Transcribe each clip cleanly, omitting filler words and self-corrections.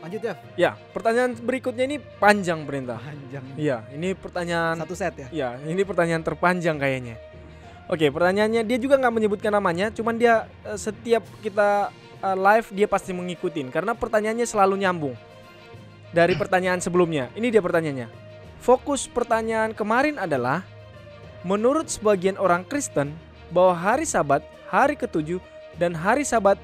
Lanjut Jeff. Ya, pertanyaan berikutnya ini panjang perintah. Panjang. Iya, ini pertanyaan Satu set ya. Ya, ini pertanyaan terpanjang kayaknya. Oke, pertanyaannya dia juga nggak menyebutkan namanya, cuman dia setiap kita live dia pasti mengikutin karena pertanyaannya selalu nyambung dari pertanyaan sebelumnya. Ini dia pertanyaannya. Fokus pertanyaan kemarin adalah, menurut sebagian orang Kristen bahwa hari Sabat, hari ketujuh dan hari Sabat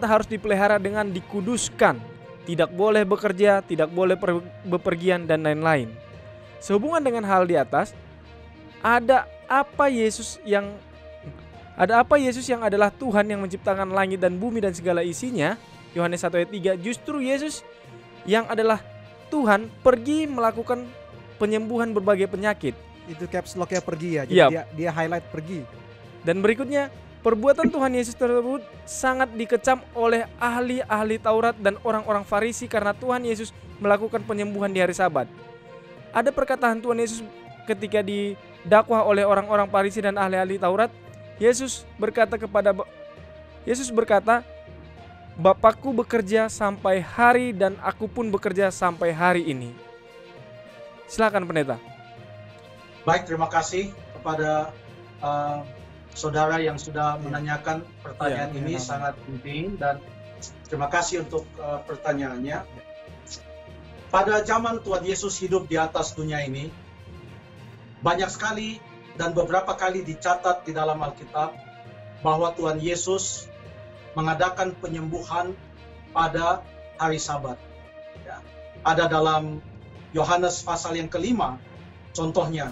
harus dipelihara dengan dikuduskan. Tidak boleh bekerja, tidak boleh bepergian dan lain-lain. Sehubungan dengan hal di atas, ada apa Yesus yang adalah Tuhan yang menciptakan langit dan bumi dan segala isinya? Yohanes 1 ayat 3. Justru Yesus yang adalah Tuhan pergi melakukan penyembuhan berbagai penyakit. Itu caps lock-nya pergi ya. Jadi Yap. dia highlight pergi. Dan berikutnya, perbuatan Tuhan Yesus tersebut sangat dikecam oleh ahli-ahli Taurat dan orang-orang Farisi karena Tuhan Yesus melakukan penyembuhan di hari Sabat. Ada perkataan Tuhan Yesus ketika didakwah oleh orang-orang Farisi dan ahli-ahli Taurat. Yesus berkata, Bapakku bekerja sampai hari dan aku pun bekerja sampai hari ini. Silakan pendeta. Baik, terima kasih kepada saudara yang sudah menanyakan pertanyaan ini, sangat penting, dan terima kasih untuk pertanyaannya. Pada zaman Tuhan Yesus hidup di atas dunia ini, banyak sekali dan beberapa kali dicatat di dalam Alkitab bahwa Tuhan Yesus mengadakan penyembuhan pada hari Sabat. Ya. Ada dalam Yohanes pasal yang kelima, contohnya.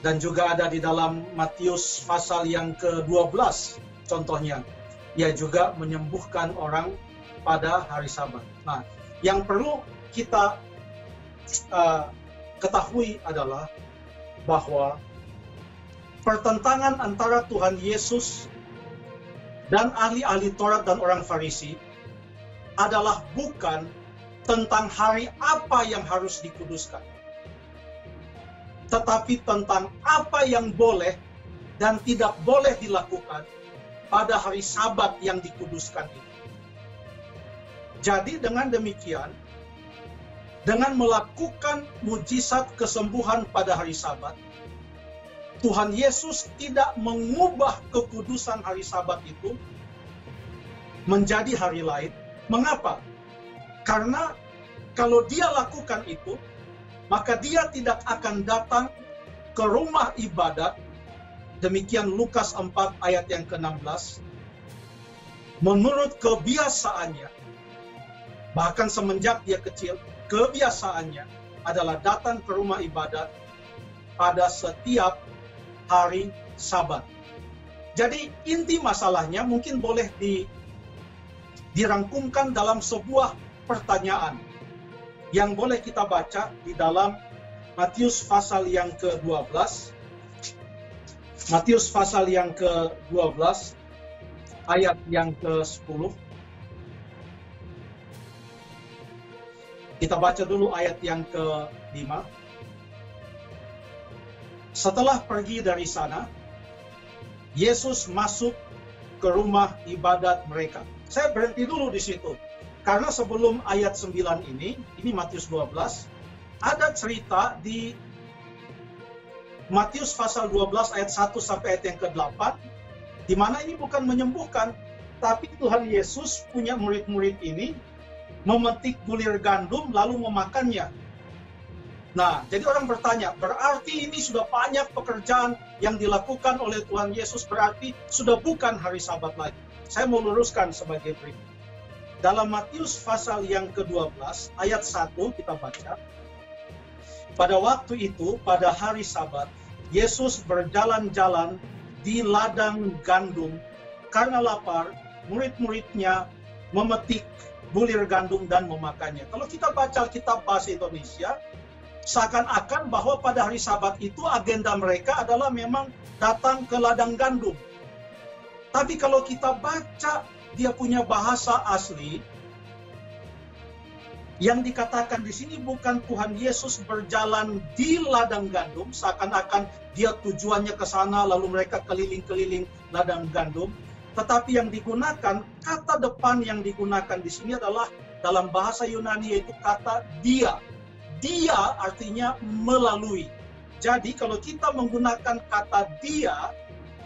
Dan juga ada di dalam Matius pasal yang ke-12, contohnya. Ia juga menyembuhkan orang pada hari Sabat. Nah, yang perlu kita ketahui adalah bahwa pertentangan antara Tuhan Yesus dan ahli-ahli Taurat dan orang Farisi adalah bukan tentang hari apa yang harus dikuduskan, tetapi tentang apa yang boleh dan tidak boleh dilakukan pada hari Sabat yang dikuduskan itu. Jadi dengan demikian, dengan melakukan mujizat kesembuhan pada hari Sabat, Tuhan Yesus tidak mengubah kekudusan hari Sabat itu menjadi hari lain. Mengapa? Karena kalau dia lakukan itu, maka dia tidak akan datang ke rumah ibadat. Demikian Lukas 4 ayat yang ke-16. Menurut kebiasaannya, bahkan semenjak dia kecil, kebiasaannya adalah datang ke rumah ibadat pada setiap hari Sabat. Jadi inti masalahnya mungkin boleh dirangkumkan dalam sebuah pertanyaan yang boleh kita baca di dalam Matius pasal yang ke-12. Matius pasal yang ke-12 ayat yang ke-10. Kita baca dulu ayat yang ke-5. Setelah pergi dari sana, Yesus masuk ke rumah ibadat mereka. Saya berhenti dulu di situ. Karena sebelum ayat 9 ini Matius 12, ada cerita di Matius pasal 12 ayat 1 sampai ayat yang ke-8, di mana ini bukan menyembuhkan, tapi Tuhan Yesus punya murid-murid ini memetik bulir gandum lalu memakannya. Nah, jadi orang bertanya, berarti ini sudah banyak pekerjaan yang dilakukan oleh Tuhan Yesus, berarti sudah bukan hari Sabat lagi. Saya mau luruskan sebagai berikut. Dalam Matius pasal yang ke-12 ayat 1 kita baca. Pada waktu itu, pada hari Sabat, Yesus berjalan-jalan di ladang gandum. Karena lapar, murid-muridnya memetik bulir gandum dan memakannya. Kalau kita baca kitab bahasa Indonesia, seakan-akan bahwa pada hari Sabat itu agenda mereka adalah memang datang ke ladang gandum. Tapi kalau kita baca dia punya bahasa asli, yang dikatakan di sini bukan Tuhan Yesus berjalan di ladang gandum, seakan-akan dia tujuannya ke sana lalu mereka keliling-keliling ladang gandum. Tetapi yang digunakan, kata depan yang digunakan di sini adalah dalam bahasa Yunani, yaitu kata dia. Dia artinya melalui. Jadi kalau kita menggunakan kata dia,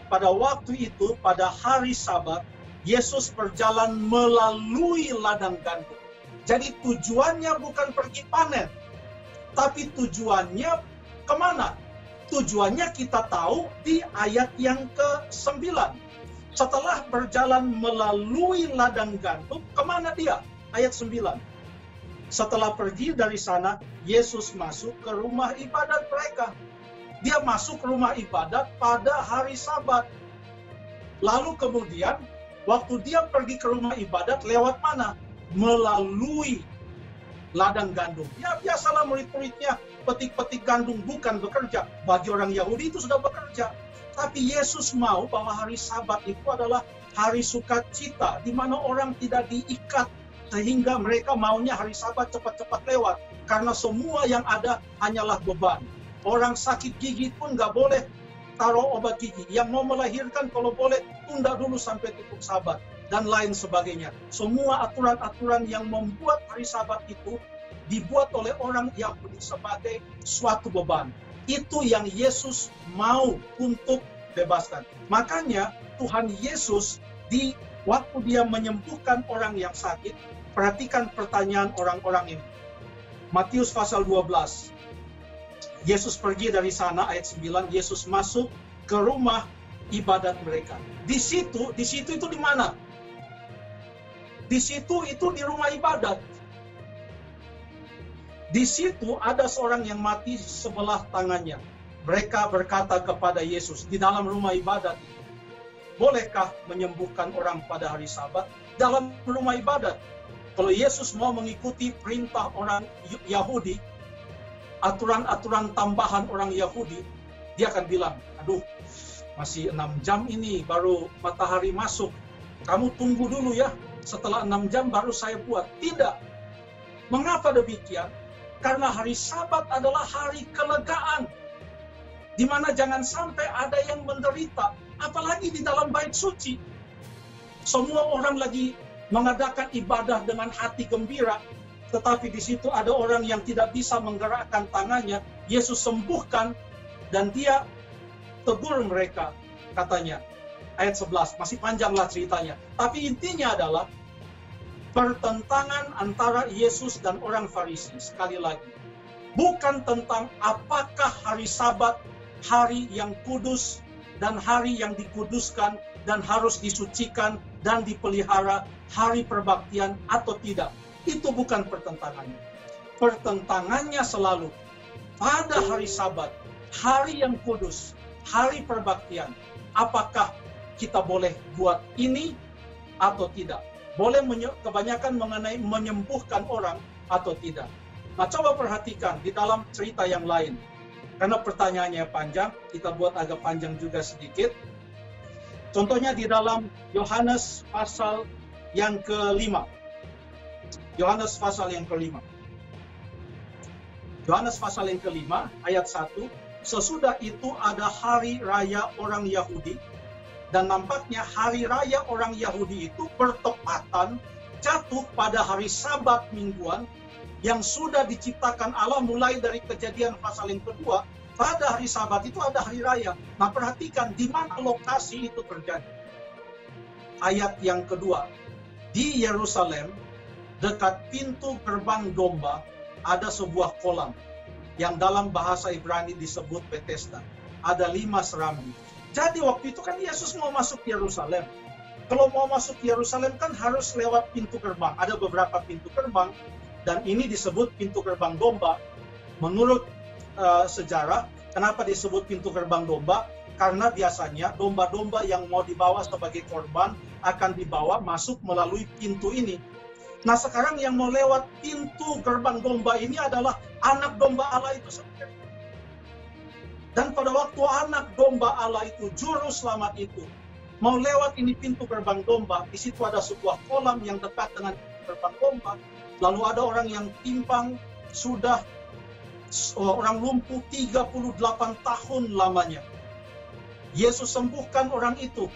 pada waktu itu, pada hari Sabat, Yesus berjalan melalui ladang gandum. Jadi tujuannya bukan pergi panen, tapi tujuannya kemana? Tujuannya kita tahu di ayat yang ke-9. Setelah berjalan melalui ladang gandum, kemana dia? Ayat 9. Setelah pergi dari sana, Yesus masuk ke rumah ibadat mereka. Dia masuk rumah ibadat pada hari Sabat. Lalu kemudian, waktu dia pergi ke rumah ibadat, lewat mana? Melalui ladang gandum. Ya biasalah murid-muridnya petik-petik gandum, bukan bekerja. Bagi orang Yahudi itu sudah bekerja. Tapi Yesus mau bahwa hari Sabat itu adalah hari sukacita, di mana orang tidak diikat, sehingga mereka maunya hari Sabat cepat-cepat lewat. Karena semua yang ada hanyalah beban. Orang sakit gigi pun nggak boleh taruh obat gigi. Yang mau melahirkan kalau boleh tunda dulu sampai tutup Sabat. Dan lain sebagainya. Semua aturan-aturan yang membuat hari Sabat itu dibuat oleh orang Yahudi sebagai suatu beban. Itu yang Yesus mau untuk bebaskan. Makanya Tuhan Yesus di waktu dia menyembuhkan orang yang sakit, perhatikan pertanyaan orang-orang ini. Matius pasal 12. Yesus pergi dari sana, ayat 9, Yesus masuk ke rumah ibadat mereka. Di situ itu di mana? Di situ itu di rumah ibadat. Di situ ada seorang yang mati sebelah tangannya. Mereka berkata kepada Yesus di dalam rumah ibadat, bolehkah menyembuhkan orang pada hari Sabat dalam rumah ibadat? Kalau Yesus mau mengikuti perintah orang Yahudi, aturan-aturan tambahan orang Yahudi, dia akan bilang, aduh, masih 6 jam ini baru matahari masuk. Kamu tunggu dulu ya, setelah 6 jam baru saya buat. Tidak. Mengapa demikian? Karena hari Sabat adalah hari kelegaan, di mana jangan sampai ada yang menderita, apalagi di dalam bait suci. Semua orang lagi mengadakan ibadah dengan hati gembira, tetapi di situ ada orang yang tidak bisa menggerakkan tangannya. Yesus sembuhkan, dan dia tegur mereka, katanya. Ayat 11, masih panjanglah ceritanya. Tapi intinya adalah pertentangan antara Yesus dan orang Farisi. Sekali lagi, bukan tentang apakah hari Sabat hari yang kudus dan hari yang dikuduskan dan harus disucikan dan dipelihara, hari perbaktian atau tidak. Itu bukan pertentangannya. Pertentangannya selalu pada hari Sabat, hari yang kudus, hari perbaktian. Apakah kita boleh buat ini atau tidak? Boleh kebanyakan mengenai menyembuhkan orang atau tidak. Nah, coba perhatikan di dalam cerita yang lain. Karena pertanyaannya panjang, kita buat agak panjang juga sedikit. Contohnya di dalam Yohanes pasal yang ke-5. Yohanes pasal yang ke-5. Yohanes pasal yang ke-5 ayat 1. Sesudah itu ada hari raya orang Yahudi. Dan nampaknya hari raya orang Yahudi itu bertepatan jatuh pada hari Sabat mingguan yang sudah diciptakan Allah mulai dari Kejadian pasal yang kedua. Pada hari Sabat itu ada hari raya. Nah, perhatikan di mana lokasi itu terjadi. Ayat yang kedua. Di Yerusalem, dekat pintu gerbang domba, ada sebuah kolam yang dalam bahasa Ibrani disebut Bethesda. Ada 5 serambi. Jadi waktu itu kan Yesus mau masuk Yerusalem. Kalau mau masuk Yerusalem kan harus lewat pintu gerbang. Ada beberapa pintu gerbang, dan ini disebut pintu gerbang domba. Menurut sejarah, kenapa disebut pintu gerbang domba? Karena biasanya domba-domba yang mau dibawa sebagai korban akan dibawa masuk melalui pintu ini. Nah, sekarang yang mau lewat pintu gerbang domba ini adalah anak domba Allah itu sendiri. Dan pada waktu anak domba Allah itu, juru selamat itu, mau lewat ini pintu gerbang domba, di situ ada sebuah kolam yang dekat dengan gerbang domba. Lalu ada orang yang timpang, sudah orang lumpuh 38 tahun lamanya. Yesus sembuhkan orang itu.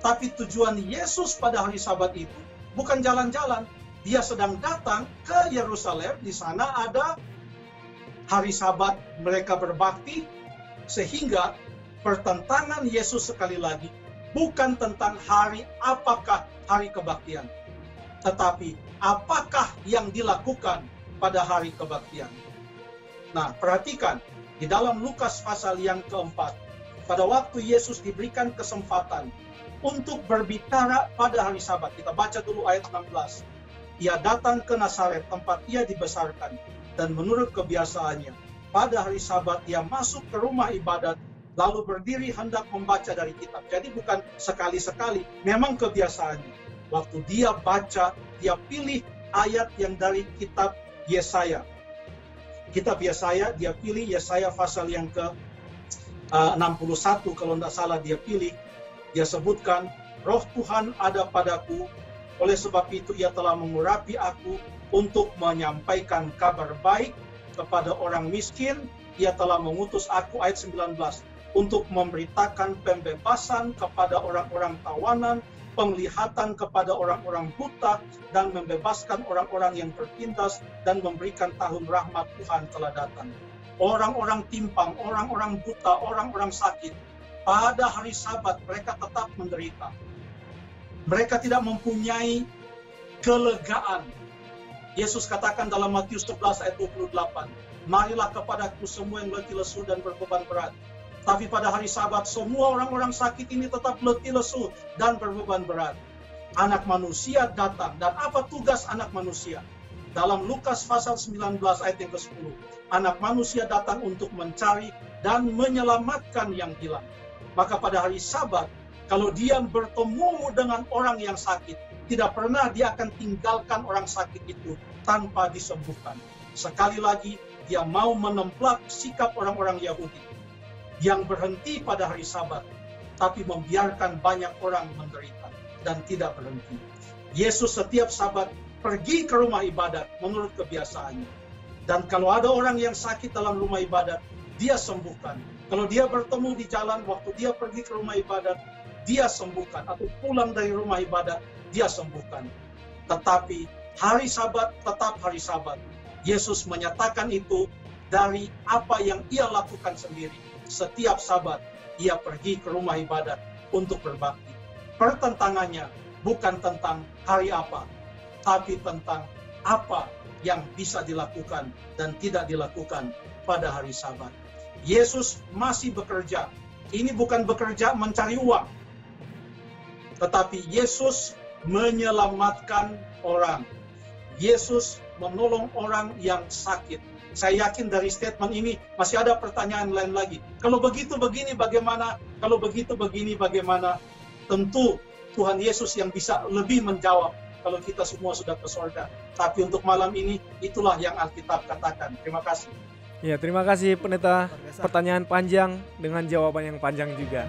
Tapi tujuan Yesus pada hari Sabat itu bukan jalan-jalan. Dia sedang datang ke Yerusalem. Di sana ada hari Sabat, mereka berbakti, sehingga pertentangan Yesus sekali lagi bukan tentang hari apakah hari kebaktian, tetapi apakah yang dilakukan pada hari kebaktian. Nah, perhatikan di dalam Lukas pasal yang keempat, pada waktu Yesus diberikan kesempatan untuk berbicara pada hari Sabat. Kita baca dulu ayat 16. Ia datang ke Nazaret, tempat ia dibesarkan, dan menurut kebiasaannya, pada hari Sabat ia masuk ke rumah ibadat, lalu berdiri hendak membaca dari kitab. Jadi bukan sekali-sekali, memang kebiasaannya. Waktu dia baca, dia pilih ayat yang dari kitab Yesaya. Kitab Yesaya, dia pilih Yesaya pasal yang ke 61, kalau tidak salah dia pilih. Dia sebutkan, Roh Tuhan ada padaku, oleh sebab itu ia telah mengurapi aku untuk menyampaikan kabar baik kepada orang miskin. Ia telah mengutus aku, ayat 19, untuk memberitakan pembebasan kepada orang-orang tawanan, penglihatan kepada orang-orang buta, dan membebaskan orang-orang yang tertindas, dan memberikan tahun rahmat Tuhan telah datang. Orang-orang timpang, orang-orang buta, orang-orang sakit, pada hari Sabat mereka tetap menderita. Mereka tidak mempunyai kelegaan. Yesus katakan dalam Matius 11 ayat 28, marilah kepadaku semua yang letih lesu dan berbeban berat. Tapi pada hari Sabat semua orang-orang sakit ini tetap letih lesu dan berbeban berat. Anak manusia datang. Dan apa tugas anak manusia? Dalam Lukas pasal 19 ayat yang ke-10. Anak manusia datang untuk mencari dan menyelamatkan yang hilang. Maka pada hari Sabat, kalau dia bertemu dengan orang yang sakit, tidak pernah dia akan tinggalkan orang sakit itu tanpa disembuhkan. Sekali lagi, dia mau menemplak sikap orang-orang Yahudi yang berhenti pada hari Sabat, tapi membiarkan banyak orang menderita dan tidak berhenti. Yesus setiap Sabat pergi ke rumah ibadat menurut kebiasaannya. Dan kalau ada orang yang sakit dalam rumah ibadat, dia sembuhkan. Kalau dia bertemu di jalan waktu dia pergi ke rumah ibadat, dia sembuhkan. Atau pulang dari rumah ibadat, dia sembuhkan. Tetapi hari Sabat tetap hari Sabat. Yesus menyatakan itu dari apa yang ia lakukan sendiri. Setiap Sabat, ia pergi ke rumah ibadat untuk berbakti. Pertentangannya bukan tentang hari apa, tapi tentang apa yang bisa dilakukan dan tidak dilakukan pada hari Sabat. Yesus masih bekerja. Ini bukan bekerja mencari uang, tetapi Yesus menyelamatkan orang. Yesus menolong orang yang sakit. Saya yakin dari statement ini masih ada pertanyaan lain lagi. Kalau begitu begini bagaimana? Kalau begitu begini bagaimana? Tentu Tuhan Yesus yang bisa lebih menjawab kalau kita semua sudah ke surga. Tapi untuk malam ini itulah yang Alkitab katakan. Terima kasih. Ya, terima kasih Pendeta. Luar biasa. Pertanyaan panjang dengan jawaban yang panjang juga.